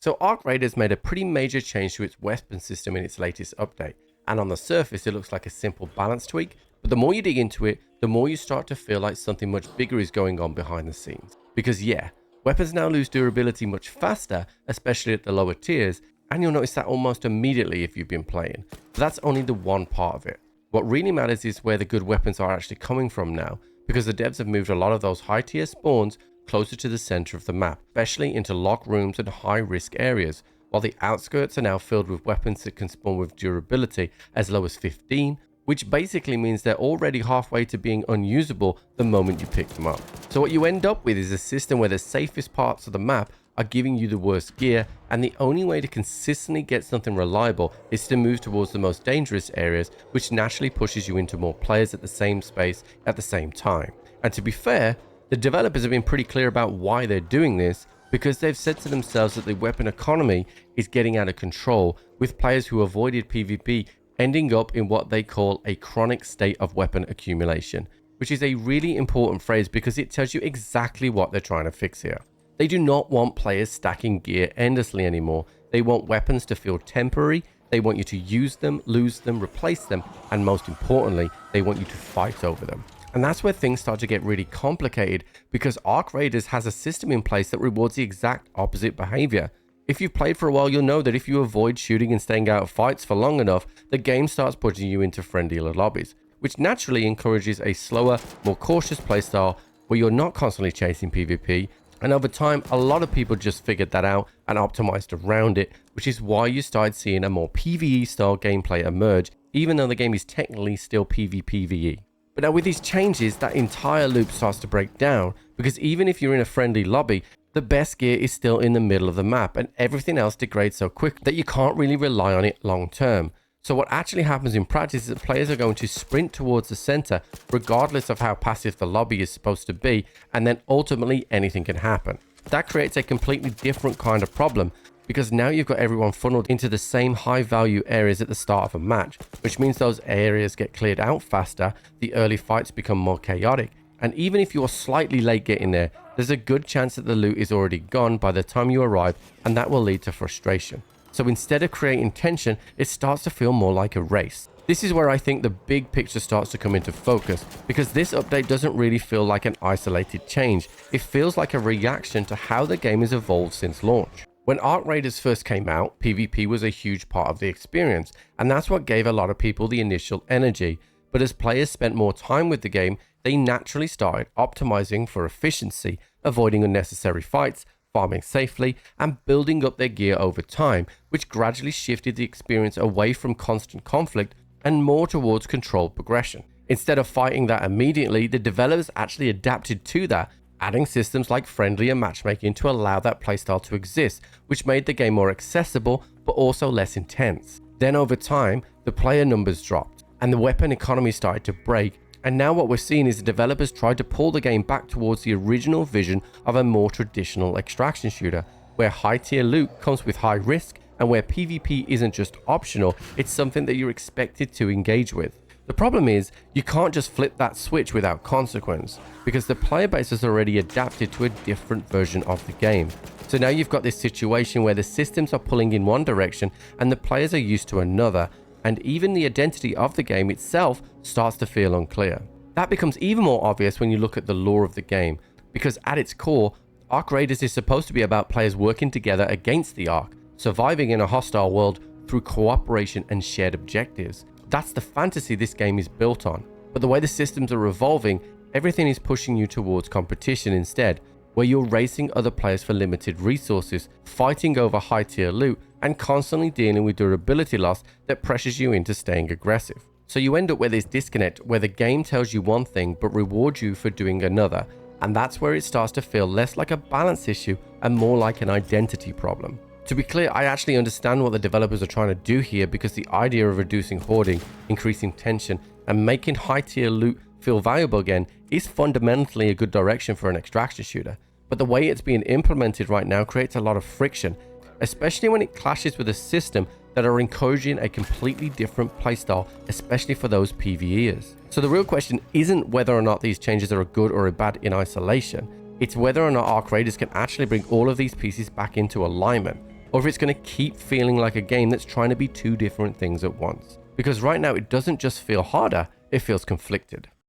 So Arc Raiders made a pretty major change to its weapon system in its latest update, and on the surface it looks like a simple balance tweak, but the more you dig into it, the more you start to feel like something much bigger is going on behind the scenes. Because yeah, weapons now lose durability much faster, especially at the lower tiers, and you'll notice that almost immediately if you've been playing. But that's only the one part of it. What really matters is where the good weapons are actually coming from now, because the devs have moved a lot of those high tier spawns closer to the center of the map, especially into locked rooms and high risk areas, while the outskirts are now filled with weapons that can spawn with durability as low as 15, which basically means they're already halfway to being unusable the moment you pick them up. So what you end up with is a system where the safest parts of the map are giving you the worst gear, and the only way to consistently get something reliable is to move towards the most dangerous areas, which naturally pushes you into more players at the same space at the same time. And to be fair, the developers have been pretty clear about why they're doing this, because they've said to themselves that the weapon economy is getting out of control, with players who avoided PvP ending up in what they call a chronic state of weapon accumulation, which is a really important phrase because it tells you exactly what they're trying to fix here. They do not want players stacking gear endlessly anymore. They want weapons to feel temporary, they want you to use them, lose them, replace them, and most importantly, they want you to fight over them. And that's where things start to get really complicated, because Arc Raiders has a system in place that rewards the exact opposite behavior. If you've played for a while, you'll know that if you avoid shooting and staying out of fights for long enough, the game starts putting you into friendlier lobbies, which naturally encourages a slower, more cautious playstyle where you're not constantly chasing PvP. And over time, a lot of people just figured that out and optimized around it, which is why you started seeing a more PvE style gameplay emerge, even though the game is technically still PvPvE. But now with these changes, that entire loop starts to break down, because even if you're in a friendly lobby, the best gear is still in the middle of the map, and everything else degrades so quick that you can't really rely on it long term. So what actually happens in practice is that players are going to sprint towards the center, regardless of how passive the lobby is supposed to be, and then ultimately anything can happen. That creates a completely different kind of problem, because now you've got everyone funneled into the same high value areas at the start of a match, which means those areas get cleared out faster, the early fights become more chaotic, and even if you're slightly late getting there, there's a good chance that the loot is already gone by the time you arrive, and that will lead to frustration. So instead of creating tension, it starts to feel more like a race. This is where I think the big picture starts to come into focus, because this update doesn't really feel like an isolated change. It feels like a reaction to how the game has evolved since launch. When Arc Raiders first came out, PvP was a huge part of the experience, and that's what gave a lot of people the initial energy. But as players spent more time with the game, they naturally started optimizing for efficiency, avoiding unnecessary fights, farming safely, and building up their gear over time, which gradually shifted the experience away from constant conflict and more towards controlled progression. Instead of fighting that immediately, the developers actually adapted to that, adding systems like friendlier matchmaking to allow that playstyle to exist, which made the game more accessible but also less intense. Then over time, the player numbers dropped and the weapon economy started to break, and now what we're seeing is the developers tried to pull the game back towards the original vision of a more traditional extraction shooter, where high tier loot comes with high risk and where PvP isn't just optional, it's something that you're expected to engage with. The problem is, you can't just flip that switch without consequence, because the player base has already adapted to a different version of the game. So now you've got this situation where the systems are pulling in one direction and the players are used to another, and even the identity of the game itself starts to feel unclear. That becomes even more obvious when you look at the lore of the game, because at its core, Arc Raiders is supposed to be about players working together against the Arc, surviving in a hostile world through cooperation and shared objectives. That's the fantasy this game is built on. But the way the systems are evolving, everything is pushing you towards competition instead, where you're racing other players for limited resources, fighting over high tier loot, and constantly dealing with durability loss that pressures you into staying aggressive. So you end up with this disconnect where the game tells you one thing but rewards you for doing another, and that's where it starts to feel less like a balance issue and more like an identity problem. To be clear, I actually understand what the developers are trying to do here, because the idea of reducing hoarding, increasing tension, and making high tier loot feel valuable again is fundamentally a good direction for an extraction shooter. But the way it's being implemented right now creates a lot of friction, especially when it clashes with a system that are encouraging a completely different playstyle, especially for those PvEers. So the real question isn't whether or not these changes are a good or a bad in isolation, it's whether or not Arc Raiders can actually bring all of these pieces back into alignment, or if it's going to keep feeling like a game that's trying to be two different things at once. Because right now it doesn't just feel harder, it feels conflicted.